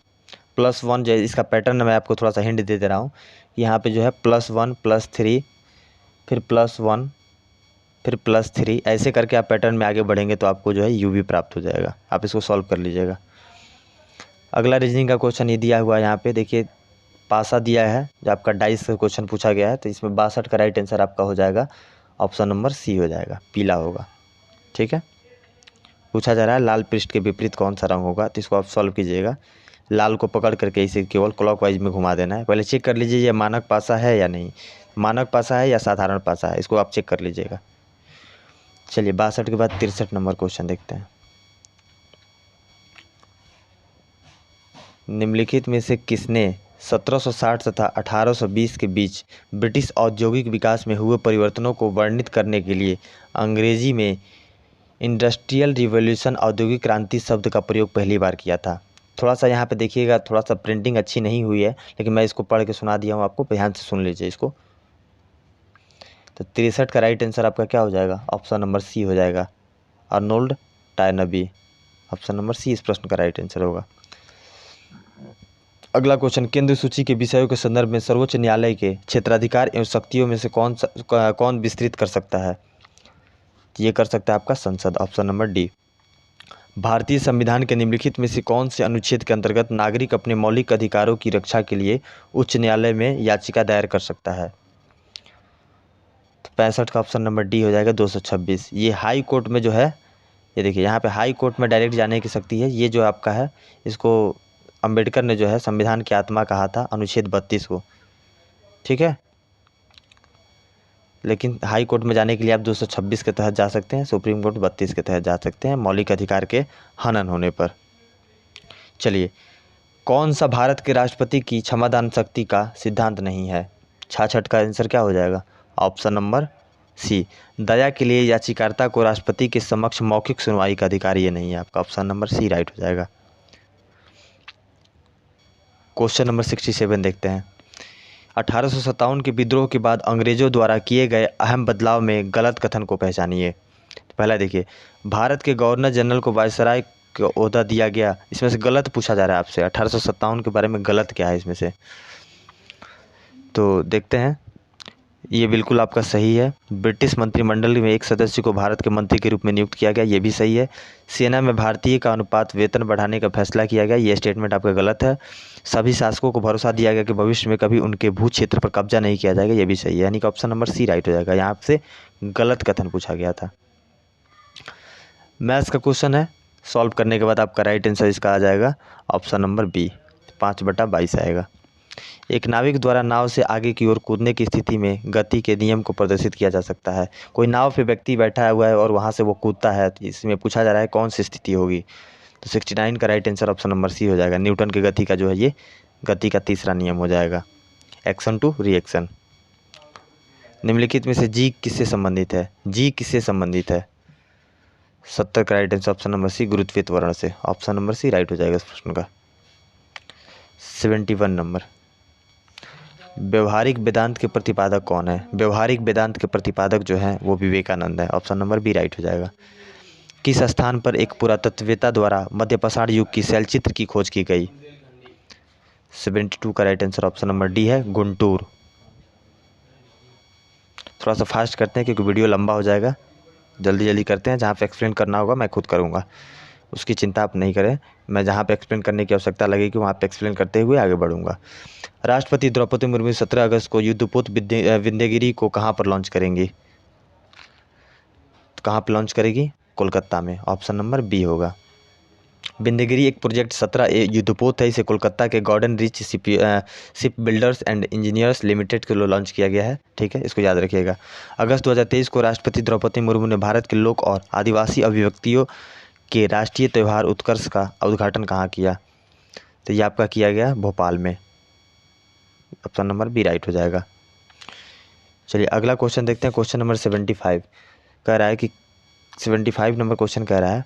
+1 जो इसका पैटर्न मैं आपको थोड़ा सा हिंट दे रहा हूँ, यहाँ पे जो है +1 +3 फिर +1 फिर +3 ऐसे करके आप पैटर्न में आगे बढ़ेंगे तो आपको जो है UV प्राप्त हो जाएगा। आप इसको सॉल्व कर लीजिएगा। अगला रीजनिंग का क्वेश्चन ये दिया हुआ है, यहाँ पे देखिए पासा दिया है, जो आपका डाइस का क्वेश्चन पूछा गया है, तो इसमें 62 का राइट आंसर आपका हो जाएगा, ऑप्शन नंबर सी हो जाएगा, पीला होगा। ठीक है, पूछा जा रहा है लाल पृष्ठ के विपरीत कौन सा रंग होगा, तो इसको आप सॉल्व कीजिएगा। लाल को पकड़ करके इसे केवल क्लॉकवाइज में घुमा देना है। पहले चेक कर लीजिए ये मानक पासा है या नहीं, मानक पासा है या साधारण पासा है, इसको आप चेक कर लीजिएगा। चलिए 62 के बाद 63 नंबर क्वेश्चन देखते हैं। निम्नलिखित में से किसने 1760 तथा 1820 के बीच ब्रिटिश औद्योगिक विकास में हुए परिवर्तनों को वर्णित करने के लिए अंग्रेजी में इंडस्ट्रियल रिवॉल्यूशन औद्योगिक क्रांति शब्द का प्रयोग पहली बार किया था? थोड़ा सा यहाँ पे देखिएगा, थोड़ा सा प्रिंटिंग अच्छी नहीं हुई है, लेकिन मैं इसको पढ़ के सुना दिया हूँ आपको, ध्यान से सुन लीजिए इसको। तो 63 का राइट आंसर आपका क्या हो जाएगा, ऑप्शन नंबर सी हो जाएगा, अर्नोल्ड टायनबी, ऑप्शन नंबर सी इस प्रश्न का राइट आंसर होगा। अगला क्वेश्चन, केंद्र सूची के विषयों के संदर्भ में सर्वोच्च न्यायालय के क्षेत्राधिकार एवं शक्तियों में से कौन विस्तृत कर सकता है? ये कर सकता है आपका संसद, ऑप्शन नंबर डी। भारतीय संविधान के निम्नलिखित में से कौन से अनुच्छेद के अंतर्गत नागरिक अपने मौलिक अधिकारों की रक्षा के लिए उच्च न्यायालय में याचिका दायर कर सकता है? तो 65 का ऑप्शन नंबर डी हो जाएगा, 226। ये हाई कोर्ट में जो है, ये देखिए यहाँ पे हाई कोर्ट में डायरेक्ट जाने की शक्ति है। ये जो आपका है, इसको अंबेडकर ने जो है संविधान की आत्मा कहा था, अनुच्छेद 32 को। ठीक है, लेकिन हाई कोर्ट में जाने के लिए आप 226 के तहत जा सकते हैं, सुप्रीम कोर्ट 32 के तहत जा सकते हैं, मौलिक अधिकार के हनन होने पर। चलिए, कौन सा भारत के राष्ट्रपति की क्षमादान शक्ति का सिद्धांत नहीं है? 66 का आंसर क्या हो जाएगा, ऑप्शन नंबर सी, दया के लिए याचिकाकर्ता को राष्ट्रपति के समक्ष मौखिक सुनवाई का अधिकार ये नहीं है आपका, ऑप्शन नंबर सी राइट हो जाएगा। क्वेश्चन नंबर 67 देखते हैं। 1857 के विद्रोह के बाद अंग्रेजों द्वारा किए गए अहम बदलाव में गलत कथन को पहचानिए। पहला देखिए, भारत के गवर्नर जनरल को वायसराय का ओहदा दिया गया, इसमें से गलत पूछा जा रहा है आपसे, 1857 के बारे में गलत क्या है इसमें से? तो देखते हैं, ये बिल्कुल आपका सही है। ब्रिटिश मंत्रिमंडल में एक सदस्य को भारत के मंत्री के रूप में नियुक्त किया गया, ये भी सही है। सेना में भारतीय का अनुपात वेतन बढ़ाने का फैसला किया गया, ये स्टेटमेंट आपका गलत है। सभी शासकों को भरोसा दिया गया कि भविष्य में कभी उनके भू क्षेत्र पर कब्जा नहीं किया जाएगा, ये भी सही है, यानी कि ऑप्शन नंबर सी राइट हो जाएगा। यहाँ से गलत कथन पूछा गया था। मैथ्स का क्वेश्चन है, सॉल्व करने के बाद आपका राइट आंसर इसका आ जाएगा, ऑप्शन नंबर बी, 5/22 आएगा। एक नाविक द्वारा नाव से आगे की ओर कूदने की स्थिति में गति के नियम को प्रदर्शित किया जा सकता है। कोई नाव पे व्यक्ति बैठा हुआ है और वहाँ से वो कूदता है, तो इसमें पूछा जा रहा है कौन सी स्थिति होगी? तो 69 का right answer option number C हो जाएगा, न्यूटन की गति का जो है ये गति का तीसरा नियम हो जाएगा, एक्शन टू रिएक्शन। निम्नलिखित में से जी किससे संबंधित है? जी किससे संबंधित है? 70 का right answer option number C, गुरुत्वीय त्वरण से, ऑप्शन नंबर सी राइट हो जाएगा इस प्रश्न का। 71 नंबर, व्यवहारिक वेदांत के प्रतिपादक कौन है? व्यवहारिक वेदांत के प्रतिपादक जो है वो विवेकानंद है, ऑप्शन नंबर बी राइट हो जाएगा। किस स्थान पर एक पुरातत्ववेत्ता द्वारा मध्यपाषाण युग की शैलचित्र की खोज की गई? 72 का right answer option number D है, गुंटूर। थोड़ा सा फास्ट करते हैं क्योंकि वीडियो लंबा हो जाएगा, जल्दी जल्दी करते हैं। जहाँ पे एक्सप्लेन करना होगा मैं खुद करूँगा, उसकी चिंता आप नहीं करें। मैं जहाँ पे एक्सप्लेन करने की आवश्यकता लगेगी वहाँ पे एक्सप्लेन करते हुए आगे बढ़ूँगा। राष्ट्रपति द्रौपदी मुर्मू 17 अगस्त को युद्धपोत विंध्यगिरी को कहाँ पर लॉन्च करेंगी? तो कहाँ पर लॉन्च करेगी? कोलकाता में, ऑप्शन नंबर बी होगा। बिंदगिरी एक प्रोजेक्ट 17 युद्धपोत है, इसे कोलकाता के Garden Reach Shipbuilders and Engineers Limited के लिए लॉन्च किया गया है। ठीक है, इसको याद रखिएगा। अगस्त 2023 को राष्ट्रपति द्रौपदी मुर्मू ने भारत के लोक और आदिवासी अभिव्यक्तियों के राष्ट्रीय त्यौहार उत्कर्ष का उद्घाटन कहाँ किया? तो ये आपका किया गया भोपाल में। ऑप्शन नंबर बी राइट हो जाएगा। चलिए अगला क्वेश्चन देखते हैं। क्वेश्चन नंबर 75 कह रहा है कि 75 नंबर क्वेश्चन कह रहा है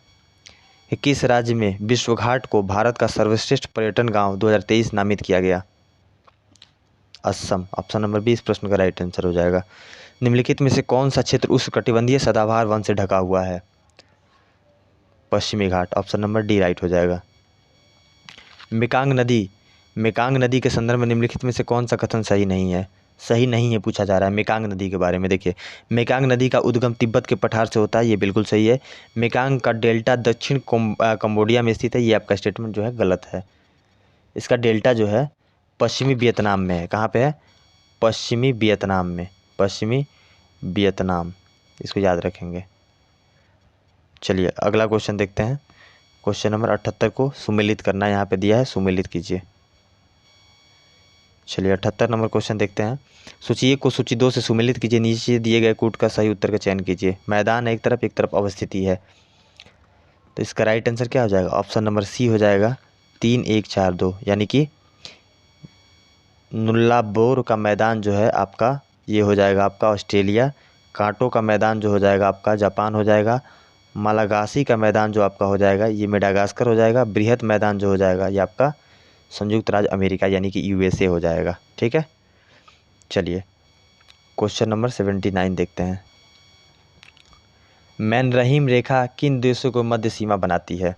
कि किस राज्य में विश्व घाट को भारत का सर्वश्रेष्ठ पर्यटन गांव 2023 नामित किया गया? असम। ऑप्शन नंबर बी इस प्रश्न का राइट आंसर हो जाएगा। निम्नलिखित में से कौन सा क्षेत्र उष्णकटिबंधीय सदाबहार वन से ढका हुआ है? पश्चिमी घाट। ऑप्शन नंबर डी राइट हो जाएगा। मेकांग नदी के संदर्भ में निम्नलिखित में से कौन सा कथन सही नहीं है? सही नहीं है पूछा जा रहा है मेकांग नदी के बारे में। देखिए, मेकांग नदी का उद्गम तिब्बत के पठार से होता है, ये बिल्कुल सही है। मेकांग का डेल्टा दक्षिण कंबोडिया में स्थित है, ये आपका स्टेटमेंट जो है गलत है। इसका डेल्टा जो है पश्चिमी वियतनाम में है। कहाँ पे है? पश्चिमी वियतनाम में। पश्चिमी वियतनाम, इसको याद रखेंगे। चलिए अगला क्वेश्चन देखते हैं। क्वेश्चन नंबर 78 को सुमेलित करना यहाँ पे दिया है, सुमेलित कीजिए। चलिए 78 नंबर क्वेश्चन देखते हैं। सूची 1 को सूची 2 से सुमेलित कीजिए। नीचे दिए गए कूट का सही उत्तर का चयन कीजिए। मैदान है एक तरफ अवस्थिति है, तो इसका राइट आंसर क्या हो जाएगा? ऑप्शन नंबर सी हो जाएगा 3 1 4 2, यानी कि नुल्लाबोर का मैदान जो है आपका ये हो जाएगा आपका ऑस्ट्रेलिया। कांटो का मैदान जो हो जाएगा आपका जापान हो जाएगा। मालागासी का मैदान जो आपका हो जाएगा ये मेडागास्कर हो जाएगा। बृहत मैदान जो हो जाएगा ये आपका संयुक्त राज्य अमेरिका यानी कि यूएसए हो जाएगा। ठीक है, चलिए क्वेश्चन नंबर 79 देखते हैं। मैनरहीम रेखा किन देशों को मध्य सीमा बनाती है?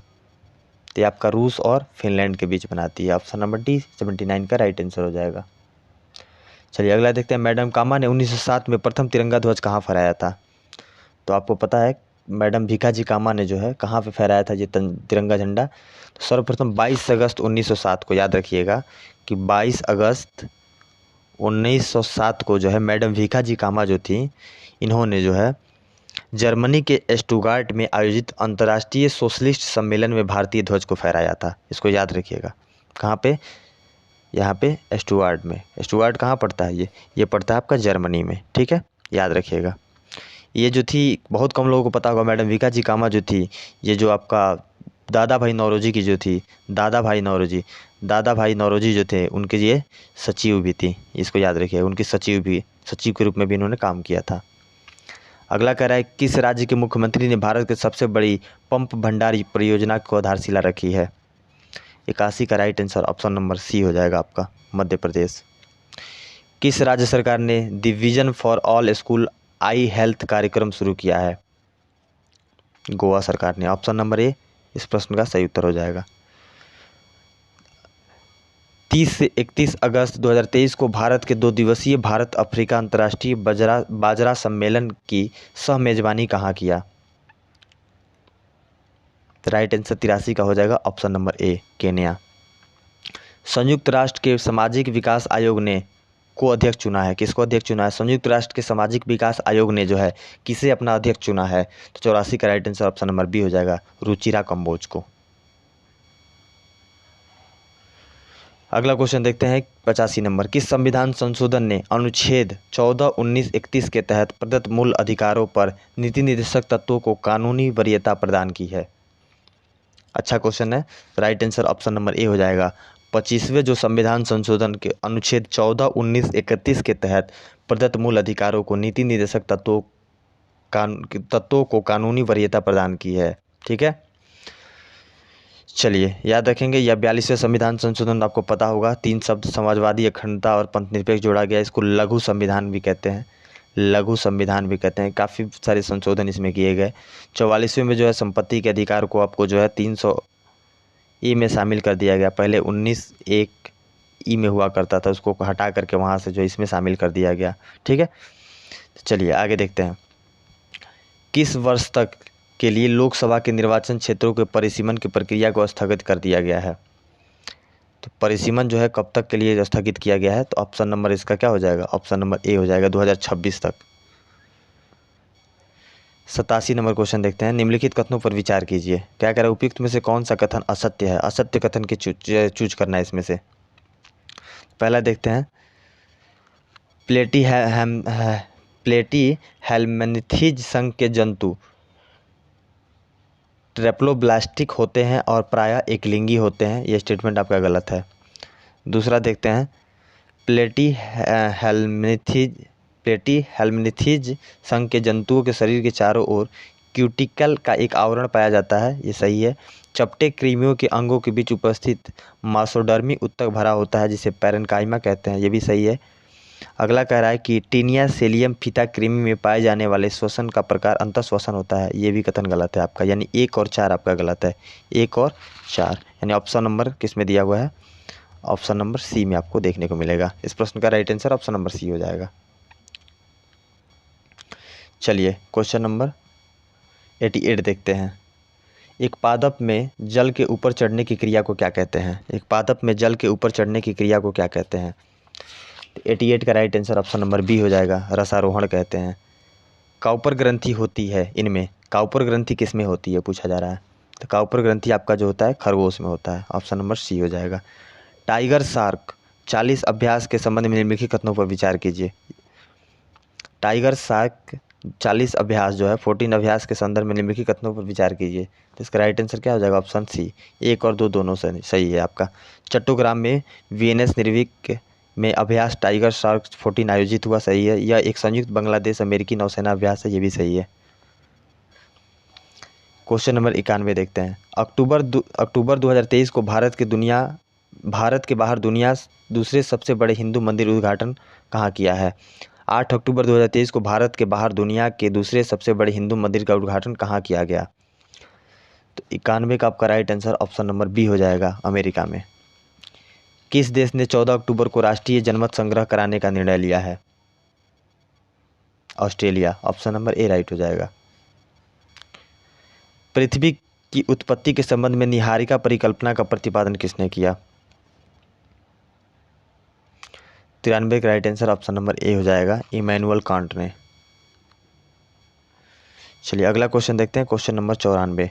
तो आपका रूस और फिनलैंड के बीच बनाती है। ऑप्शन नंबर डी 79 का राइट आंसर हो जाएगा। चलिए अगला देखते हैं। मैडम कामा ने 1907 में प्रथम तिरंगा ध्वज कहाँ फहराया था? तो आपको पता है मैडम भीखाजी कामा ने जो है कहाँ पे फहराया था ये तिरंगा झंडा? तो सर्वप्रथम 22 अगस्त 1907 को, याद रखिएगा कि 22 अगस्त 1907 को जो है मैडम भीखाजी कामा जो थी, इन्होंने जो है जर्मनी के स्टुटगार्ट में आयोजित अंतर्राष्ट्रीय सोशलिस्ट सम्मेलन में भारतीय ध्वज को फहराया था। इसको याद रखिएगा। कहाँ पे? यहाँ पे स्टुटगार्ट में। स्टुटगार्ट कहाँ पड़ता है? ये पड़ता है आपका जर्मनी में। ठीक है, याद रखिएगा। ये जो थी बहुत कम लोगों को पता होगा, मैडम भीखाजी कामा जो थी, ये जो आपका दादा भाई नौरोजी की जो थी, दादा भाई नौरोजी जो थे उनके ये सचिव भी थी। इसको याद रखिए, उनकी सचिव के रूप में भी इन्होंने काम किया था। अगला कह रहा है किस राज्य के मुख्यमंत्री ने भारत के सबसे बड़ी पंप भंडार परियोजना को आधारशिला रखी है? 81 का right answer option number C हो जाएगा आपका, मध्य प्रदेश। किस राज्य सरकार ने the vision for all school eye health कार्यक्रम शुरू किया है? गोवा सरकार ने। ऑप्शन नंबर ए इस प्रश्न का सही उत्तर हो जाएगा। 30 से 31 अगस्त 2023 को भारत के 2 दिवसीय भारत अफ्रीका अंतर्राष्ट्रीय बाजरा सम्मेलन की सह मेजबानी कहाँ किया? राइट आंसर 83 का हो जाएगा, ऑप्शन नंबर ए केन्या। संयुक्त राष्ट्र के सामाजिक विकास आयोग ने को अध्यक्ष चुना है? किसको अध्यक्ष चुना है? संयुक्त राष्ट्र के सामाजिक विकास आयोग ने जो है किसे अपना अध्यक्ष चुना है? तो 84 का right answer option number B हो जाएगा, रुचिरा कंबोज को। अगला क्वेश्चन देखते हैं 85 नंबर। किस संविधान संशोधन ने अनुच्छेद 14, 19, 31 के तहत प्रदत्त मूल अधिकारों पर नीति निर्देशक तत्वों को कानूनी वरीयता प्रदान की है? अच्छा क्वेश्चन है, राइट आंसर ऑप्शन नंबर ए हो जाएगा। 25वें जो संविधान संशोधन के अनुच्छेद 14, 19, 31 के तहत प्रदत्त मूल अधिकारों को नीति निर्देशक तत्वों को कानूनी वरीयता प्रदान की है। ठीक है, चलिए याद रखेंगे। यह 42वें संविधान संशोधन आपको पता होगा, 3 शब्द समाजवादी, अखंडता और पंथ निरपेक्ष जोड़ा गया। इसको लघु संविधान भी कहते हैं, लघु संविधान भी कहते हैं। काफ़ी सारे संशोधन इसमें किए गए। 44वें में जो है संपत्ति के अधिकार को आपको जो है 300 में शामिल कर दिया गया। पहले 19(1) में हुआ करता था, उसको हटा करके वहाँ से जो इसमें शामिल कर दिया गया। ठीक है, तो चलिए आगे देखते हैं। किस वर्ष तक के लिए लोकसभा के निर्वाचन क्षेत्रों के परिसीमन की प्रक्रिया को स्थगित कर दिया गया है? तो परिसीमन जो है कब तक के लिए स्थगित किया गया है? तो ऑप्शन नंबर इसका क्या हो जाएगा? ऑप्शन नंबर ए हो जाएगा, 2026 तक। 87 नंबर क्वेश्चन देखते हैं। निम्नलिखित कथनों पर विचार कीजिए। क्या कह रहा है, उपयुक्त में से कौन सा कथन असत्य है? असत्य कथन के चूज करना है इसमें से। पहला देखते हैं, प्लेटी हेलमिन्थीज संघ के जंतु ट्रेप्लोब्लास्टिक होते हैं और प्रायः एकलिंगी होते हैं। ये स्टेटमेंट आपका गलत है। दूसरा देखते हैं, प्लेटी हेलमिन्थीज संघ के जंतुओं के शरीर के चारों ओर क्यूटिकल का एक आवरण पाया जाता है। ये सही है। चपटे कृमियों के अंगों के बीच उपस्थित मासोडर्मी उत्तक भरा होता है जिसे पैरेन्काइमा कहते हैं। ये भी सही है। अगला कह रहा है कि टीनिया सेलियम फीता कृमि में पाए जाने वाले श्वसन का प्रकार अंतःश्वसन होता है। ये भी कथन गलत है आपका, यानी 1 और 4 आपका गलत है। 1 और 4 यानी ऑप्शन नंबर किस में दिया हुआ है? ऑप्शन नंबर सी में आपको देखने को मिलेगा। इस प्रश्न का right answer option number C हो जाएगा। चलिए क्वेश्चन नंबर 88 देखते हैं। एक पादप में जल के ऊपर चढ़ने की क्रिया को क्या कहते हैं? एक पादप में जल के ऊपर चढ़ने की क्रिया को क्या कहते हैं? 88 का right answer option number B हो जाएगा, रसारोहण कहते हैं। काउपर ग्रंथि होती है इनमें, काउपर ग्रंथि किस में होती है पूछा जा रहा है। तो काउपर ग्रंथि आपका जो होता है खरगोश में होता है। ऑप्शन नंबर सी हो जाएगा। टाइगर शार्क 40 अभ्यास के संबंध में निम्नलिखित कथनों पर विचार कीजिए। टाइगर शार्क 40 अभ्यास जो है 14 अभ्यास के संदर्भ में निम्नलिखित कथनों पर विचार कीजिए। तो इसका राइट आंसर क्या हो जाएगा? Option C. 1 और 2 दोनों सही है आपका। चट्टोग्राम में वीएनएस निर्विक में अभ्यास टाइगर शार्क 14 आयोजित हुआ। सही है। यह एक संयुक्त बांग्लादेश अमेरिकी नौसेना अभ्यास है। ये भी सही है। क्वेश्चन नंबर 91 देखते हैं। अक्टूबर 2023 को भारत के बाहर दुनिया दूसरे सबसे बड़े हिंदू मंदिर उद्घाटन कहाँ किया है? 8 अक्टूबर 2023 को भारत के बाहर दुनिया के दूसरे सबसे बड़े हिंदू मंदिर का उद्घाटन कहाँ किया गया? तो 91 का आपका right answer option number B हो जाएगा, अमेरिका में। किस देश ने 14 अक्टूबर को राष्ट्रीय जनमत संग्रह कराने का निर्णय लिया है? ऑस्ट्रेलिया। ऑप्शन नंबर ए राइट हो जाएगा। पृथ्वी की उत्पत्ति के संबंध में निहारिका परिकल्पना का प्रतिपादन किसने किया? 93 का राइट आंसर ऑप्शन नंबर ए हो जाएगा, इमैनुअल कांट ने। चलिए अगला क्वेश्चन देखते हैं। क्वेश्चन नंबर 94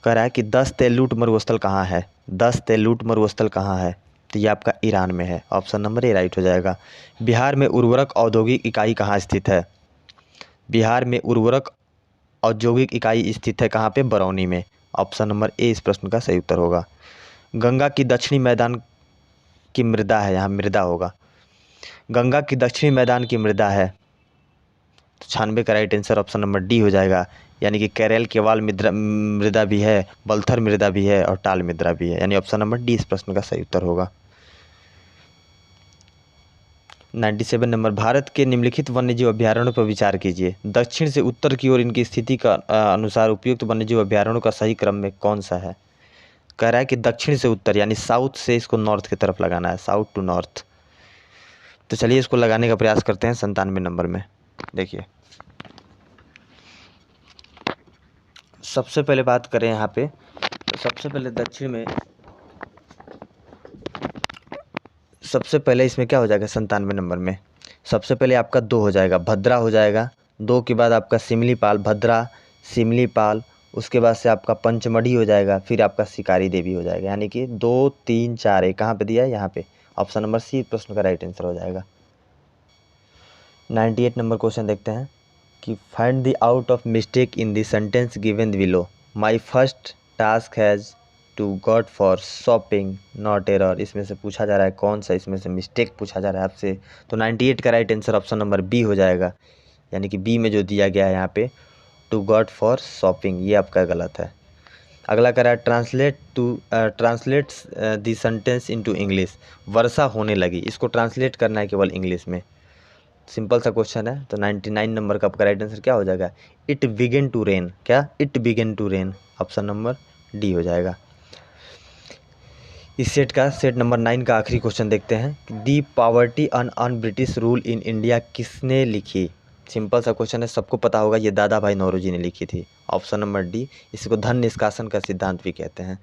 कह रहा है कि 10 तेलुट मरुस्थल कहाँ है? 10 तेलुट मरुस्थल कहाँ है? तो ये आपका ईरान में है। ऑप्शन नंबर ए राइट हो जाएगा। बिहार में उर्वरक औद्योगिक इकाई कहाँ स्थित है? बिहार में उर्वरक औद्योगिक इकाई स्थित है कहाँ पे? बरौनी में। ऑप्शन नंबर ए इस प्रश्न का सही उत्तर होगा। गंगा की दक्षिणी मैदान की मृदा है, यहाँ मृदा होगा। गंगा की दक्षिणी मैदान की मृदा है। तो 96 का right answer option number D हो जाएगा, यानी कि केरल केवाल मृदा भी है, बलथर मृदा भी है और टाल मृदा भी है, यानी ऑप्शन नंबर डी इस प्रश्न का सही उत्तर होगा। 97 नंबर, भारत के निम्नलिखित वन्यजीव अभ्यारण्यों पर विचार कीजिए। दक्षिण से उत्तर की ओर इनकी स्थिति का अनुसार उपयुक्त वन्यजीव अभ्यारण्यों का सही क्रम में कौन सा है? कह रहा है कि दक्षिण से उत्तर यानी साउथ से इसको नॉर्थ की तरफ लगाना है, साउथ टू नॉर्थ। तो चलिए इसको लगाने का प्रयास करते हैं 97 नंबर में। देखिए सबसे पहले बात करें यहाँ पे, तो सबसे पहले दक्षिण में सबसे पहले इसमें क्या हो जाएगा 97 नंबर में? सबसे पहले आपका 2 हो जाएगा, भद्रा हो जाएगा। 2 के बाद आपका सिमलीपाल, भद्रा सिमलीपाल, उसके बाद से आपका पंचमढ़ी हो जाएगा, फिर आपका शिकारी देवी हो जाएगा, यानी कि 2 3 4 1 कहाँ पे दिया है? यहाँ पे। ऑप्शन नंबर सी प्रश्न का राइट आंसर हो जाएगा। 98 नंबर क्वेश्चन देखते हैं कि find the out of mistake in the sentence given below. My first task has to god for shopping not error. इसमें से पूछा जा रहा है कौन सा इसमें से मिस्टेक पूछा जा रहा है आपसे। तो 98 का right answer option number B हो जाएगा, यानी कि बी में जो दिया गया है यहाँ पे टू गॉड फॉर शॉपिंग, ये आपका गलत है। अगला कह रहा है translate the sentence into English. वर्षा होने लगी, इसको ट्रांसलेट करना है केवल इंग्लिश में। सिंपल सा क्वेश्चन है। तो 99 नंबर का आपका राइट आंसर क्या हो जाएगा? It begin to rain. क्या? It begin to rain. Option number D हो जाएगा। इस सेट नंबर 9 का आखिरी क्वेश्चन देखते हैं। The poverty on British rule in India किसने लिखी? सिंपल सा क्वेश्चन है, सबको पता होगा, ये दादा भाई नौरोजी ने लिखी थी। ऑप्शन नंबर डी, इसको धन निष्कासन का सिद्धांत भी कहते हैं।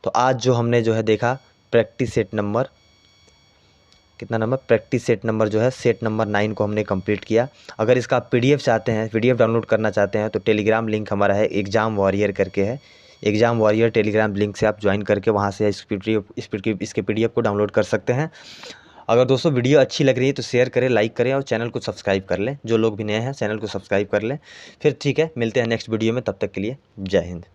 तो आज जो हमने जो है देखा प्रैक्टिस सेट नंबर कितना नंबर, प्रैक्टिस सेट नंबर जो है सेट नंबर 9 को हमने कंप्लीट किया। अगर इसका आप PDF चाहते हैं, PDF डाउनलोड करना चाहते हैं तो टेलीग्राम लिंक हमारा है, एग्ज़ाम वॉरियर करके है। एग्ज़ाम वॉरियर टेलीग्राम लिंक से आप ज्वाइन करके वहाँ से इसके PDF को डाउनलोड कर सकते हैं। अगर दोस्तों वीडियो अच्छी लग रही है तो शेयर करें, लाइक करें और चैनल को सब्सक्राइब कर लें। जो लोग भी नए हैं चैनल को सब्सक्राइब कर लें। फिर ठीक है, मिलते हैं नेक्स्ट वीडियो में, तब तक के लिए जय हिंद।